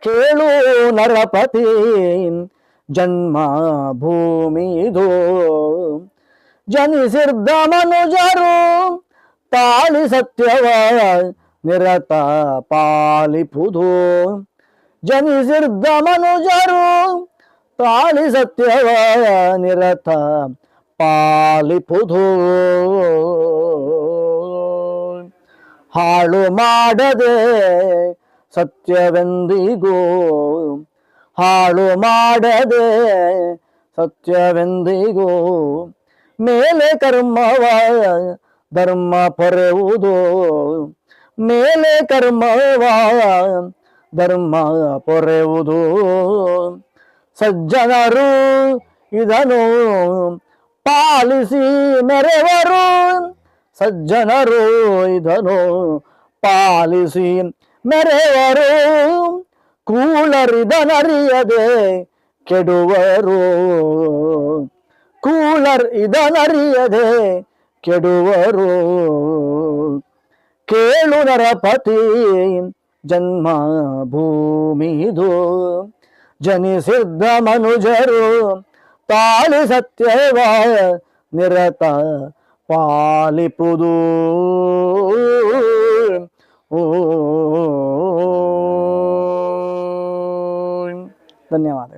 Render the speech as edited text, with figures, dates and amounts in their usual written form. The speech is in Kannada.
ಕೇಳು ನರಪತಿ ಜನ್ಮ ಭೂಮಿದು ಜನಿಸಿರ್ದ ಮನುಜರು ತಾಳಿ ಸತ್ಯವ ನಿರತ ಪಾಲಿಪುದು ಜನಿಸಿರ್ದ ಮನುಜರು ತಾಳಿ ಸತ್ಯವ ನಿರತ ಪಾಲಿಪುದು ಹಾಳು ಮಾಡದೆ ಸತ್ಯವೆಂದಿಗೂ ಹಾಳು ಮಾಡದೆ ಸತ್ಯವೆಂದಿಗೂ ಮೇಲೆ ಕರ್ಮವ ಧರ್ಮ ಪೊರೆಯುವುದು ಮೇಲೆ ಕರ್ಮವ ಧರ್ಮ ಪೊರೆಯುವುದು ಸಜ್ಜನರು ಇದನ್ನು ಪಾಲಿಸಿ ಮೆರೆವರು ಸಜ್ಜನರು ಇದನ್ನು ಪಾಲಿಸಿ ಮೆರೆವರು ಕೂಳರಿದನರಿಯದೆ ಕೆಡುವರು ಕೂಳರ್ ಇದನರಿಯದೆ ಕೆಡುವರು ಕೇಳು ನರಪತಿ ಜನ್ಮ ಭೂಮಿದು ಜನಿಸಿದ್ದ ಮನುಜರು ತಾಳಿ ಸತ್ಯವ ನಿರತ ಪಾಲಿಪುದು ಧನ್ಯವಾದ.